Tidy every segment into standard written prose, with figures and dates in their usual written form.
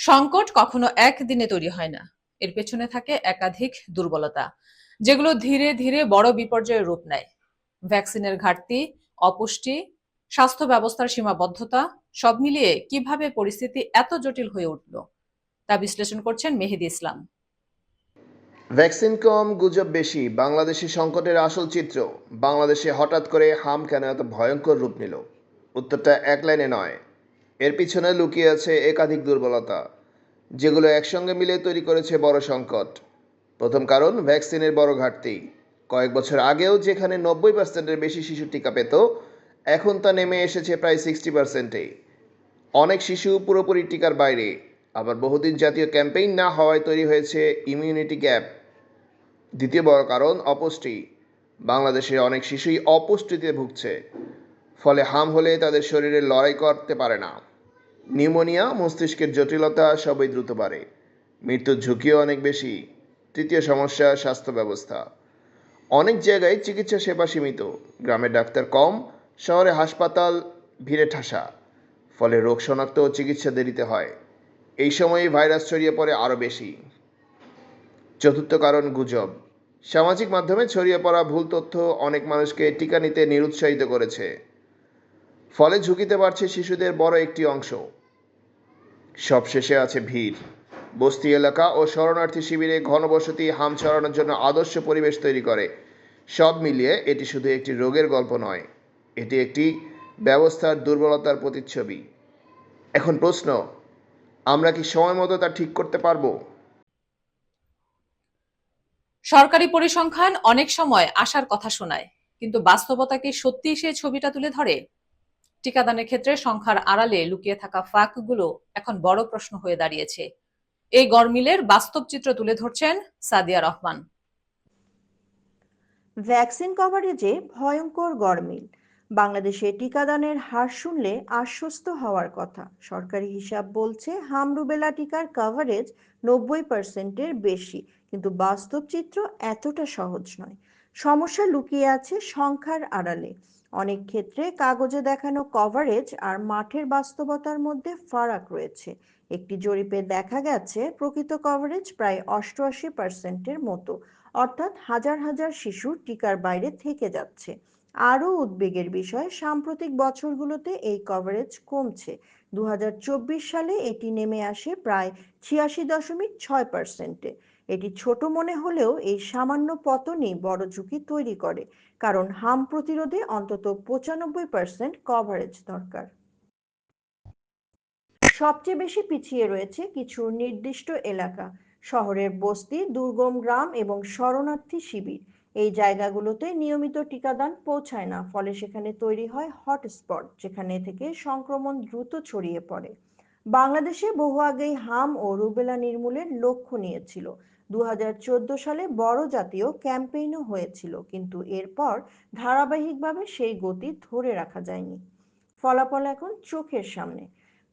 সংকট কখনো একদিনে তৈরি হয় না। এর পেছনে থাকে একাধিক দুর্বলতা, যেগুলো ধীরে ধীরে বড় বিপর্যয়ের রূপ নেয়। ভ্যাকসিনের ঘাটতি, অপুষ্টি, স্বাস্থ্য ব্যবস্থার সীমাবদ্ধতা, সব মিলিয়ে কিভাবে পরিস্থিতি এত জটিল হয়ে উঠল তা বিশ্লেষণ করছেন মেহেদী ইসলাম। ভ্যাকসিন কম, গুজব বেশি, বাংলাদেশি সংকটের আসল চিত্র। বাংলাদেশে হঠাৎ করে হাম কেন এত ভয়ঙ্কর রূপ নিল? উত্তরটা এক লাইনে নয়, এর পিছনে লুকিয়ে আছে একাধিক দুর্বলতা, যেগুলো একসঙ্গে মিলে তৈরি করেছে বড় সংকট। প্রথম কারণ, ভ্যাকসিনের বড় ঘাটতি। কয়েক বছর আগেও যেখানে 90%-এর বেশি শিশু টিকা পেত, এখন তা নেমে এসেছে প্রায় 60%-এ। অনেক শিশু পুরোপুরি টিকার বাইরে। আবার বহুদিন জাতীয় ক্যাম্পেইন না হওয়ায় তৈরি হয়েছে ইমিউনিটি গ্যাপ। দ্বিতীয় বড় কারণ, অপুষ্টি। বাংলাদেশের অনেক শিশুই অপুষ্টিতে ভুগছে, ফলে হাম হলে তাদের শরীরে লড়াই করতে পারে না। নিউমোনিয়া, মস্তিষ্কের জটিলতা সবই দ্রুত বাড়ে, মৃত্যুর ঝুঁকিও অনেক বেশি। তৃতীয় সমস্যা, স্বাস্থ্য ব্যবস্থা। অনেক জায়গায় চিকিৎসা সেবা সীমিত, গ্রামের ডাক্তার কম, শহরে হাসপাতাল ভিড়ে ঠাসা, ফলে রোগ শনাক্ত ও চিকিৎসা দেরিতে হয়। এই সময়ে ভাইরাস ছড়িয়ে পড়ে আরও বেশি। চতুর্থ কারণ, গুজব। সামাজিক মাধ্যমে ছড়িয়ে পড়া ভুল তথ্য অনেক মানুষকে টিকা নিতে নিরুৎসাহিত করেছে, ফলে ঝুঁকিতে বাড়ছে শিশুদের বড় একটি অংশ। সবশেষে আছে ভিড়। বস্তি এলাকা ও শরণার্থী শিবিরে ঘনবসতি হাম ছড়ানোর জন্য আদর্শ পরিবেশ তৈরি করে। সব মিলিয়ে এটি শুধু একটি রোগের গল্প নয়, এটি একটি ব্যবস্থার দুর্বলতার প্রতিচ্ছবি। এখন প্রশ্ন, আমরা কি সময় মতো তা ঠিক করতে পারবো? সরকারি পরিসংখ্যান অনেক সময় আশার কথা শোনায়, কিন্তু বাস্তবতা কি সত্যিই সেই ছবিটা তুলে ধরে? টিকাদানের ক্ষেত্রে সংখ্যার আড়ালে লুকিয়ে থাকা ফাঁকগুলো এখন বড় প্রশ্ন হয়ে দাঁড়িয়েছে। এই গরমিলের বাস্তব চিত্র তুলে ধরছেন সাদিয়া রহমান। ভ্যাকসিন কভারেজে ভয়ঙ্কর গরমিল। বাংলাদেশে টিকাদানের হার শুনলে আশ্বস্ত হওয়ার কথা। সরকারি হিসাব বলছে হাম রুবেলা টিকার কভারেজ 90%-এর বেশি, কিন্তু বাস্তব চিত্র এতটা সহজ নয়। সমস্যা লুকিয়ে আছে সংখ্যার আড়ালে। অনেক ক্ষেত্রে কাগজে দেখানো কভারেজ আর মাঠের বাস্তবতার মধ্যে ফারাক রয়েছে। একটি জরিপে দেখা গেছে প্রকৃত কভারেজ প্রায় 88%-এর মতো, অর্থাৎ হাজার হাজার শিশু টিকার বাইরে থেকে যাচ্ছে। আরও উদ্বেগের বিষয়, সাম্প্রতিক বছরগুলোতে এই কভারেজ কমছে। 2024 সালে এটি নেমে আসে প্রায় 86.6%-এ। এটি ছোট মনে হলেও এই সামান্য পতনই বড় ঝুঁকি তৈরি করে, কারণ হাম প্রতিরোধে অন্তত 95% কভারেজ দরকার। সবচেয়ে বেশি পিছিয়ে রয়েছে কিছু নির্দিষ্ট এলাকা, শহরের বস্তি, দুর্গম গ্রাম এবং শরণার্থী শিবির। এই জায়গাগুলোতে নিয়মিত টিকাদান পৌঁছায় না, ফলে সেখানে তৈরি হয় হটস্পট, যেখানে থেকে সংক্রমণ দ্রুত ছড়িয়ে পড়ে। বাংলাদেশে বহু আগেই হাম ও রুবেলা নির্মূলের লক্ষ্য নিয়েছিল। 2014 সালে বড় জাতীয় ক্যাম্পেইনও হয়েছিল, কিন্তু এরপর ধারাবাহিকভাবে সেই গতি ধরে রাখা যায়নি। ফলাফল এখন চোখের সামনে।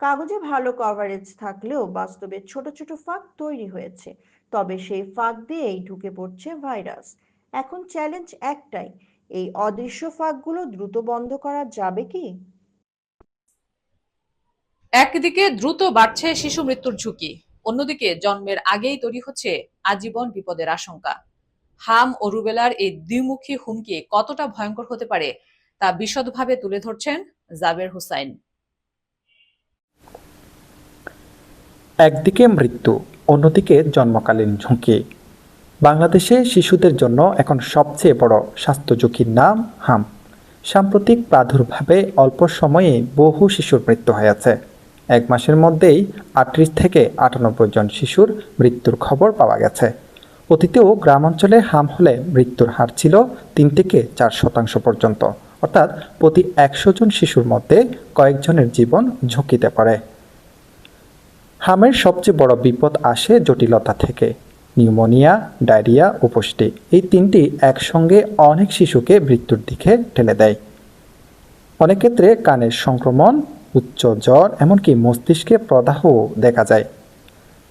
কাগজে ভালো কভারেজ থাকলেও বাস্তবে ছোট ছোট ফাঁক তৈরি হয়েছে, তবে সেই ফাঁক দিয়েই ঢুকে পড়ছে ভাইরাস। এখন চ্যালেঞ্জ একটাই, এই অদৃশ্য ফাঁকগুলো দ্রুত বন্ধ করা যাবে কি? একদিকে দ্রুত বাড়ছে শিশু মৃত্যুর ঝুঁকি, অন্যদিকে জন্মের আগেই তৈরি হচ্ছে আজীবন বিপদের আশঙ্কা। হাম ও রুবেলার এই দ্বিমুখী হুমকি কতটা ভয়ঙ্কর হতে পারে তা বিশদভাবে তুলে ধরছেন জাবের হুসাইন। একদিকে মৃত্যু, অন্যদিকে জন্মকালীন ঝুঁকি। বাংলাদেশে শিশুদের জন্য এখন সবচেয়ে বড় স্বাস্থ্য ঝুঁকির নাম হাম। সাম্প্রতিক প্রাদুর্ভাবে অল্প সময়ে বহু শিশুর মৃত্যু হয়েছে। 1 মাসের মধ্যেই 38 থেকে 98 জন শিশুর মৃত্যুর খবর পাওয়া গেছে। অতীতেও গ্রামাঞ্চলে হাম হলে মৃত্যুর হার ছিল 3 থেকে 4% পর্যন্ত, অর্থাৎ প্রতি 100 জন শিশুর মধ্যে কয়েকজনের জীবন ঝুঁকিতে পড়ে। হামের সবচেয়ে বড় বিপদ আসে জটিলতা থেকে। নিউমোনিয়া, ডায়রিয়া ও পুষ্টি, এই তিনটি একসঙ্গে অনেক শিশুকে মৃত্যুর দিকে ঠেলে দেয়। অনেক ক্ষেত্রে কানের সংক্রমণ, উচ্চ জ্বর, এমনকি মস্তিষ্কে প্রদাহও দেখা যায়।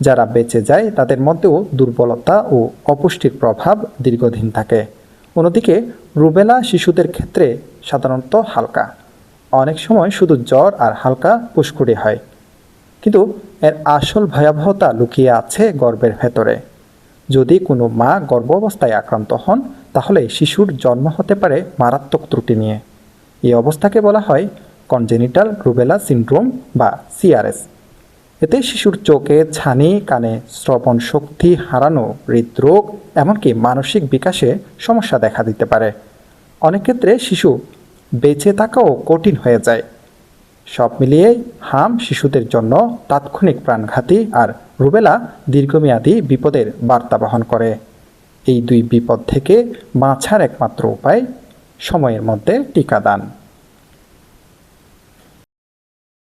যারা বেঁচে যায় তাদের মধ্যেও দুর্বলতা ও অপুষ্টির প্রভাব দীর্ঘদিন থাকে। অন্যদিকে রুবেলা শিশুদের ক্ষেত্রে সাধারণত হালকা, অনেক সময় শুধু জ্বর আর হালকা ফুসকুড়ি হয়, কিন্তু এর আসল ভয়াবহতা লুকিয়ে আছে গর্ভের ভেতরে। যদি কোনো মা গর্ভাবস্থায় আক্রান্ত হন, তাহলে শিশুর জন্ম হতে পারে মারাত্মক ত্রুটি নিয়ে। এই অবস্থাকে বলা হয় কনজেনিটাল রুবেলা সিনড্রোম বা সিআরএস। এতে শিশুর চোখে ছানি, কানে শ্রবণ শক্তি হারানো, হৃদরোগ, এমনকি মানসিক বিকাশে সমস্যা দেখা দিতে পারে। অনেক ক্ষেত্রে শিশু বেঁচে থাকাও কঠিন হয়ে যায়। সব মিলিয়ে হাম শিশুদের জন্য তাৎক্ষণিক প্রাণঘাতী, আর রুবেলা দীর্ঘমেয়াদী বিপদের বার্তা বহন করে। এই দুই বিপদ থেকে বাঁচার একমাত্র উপায় সময়ের মধ্যে টিকাদান।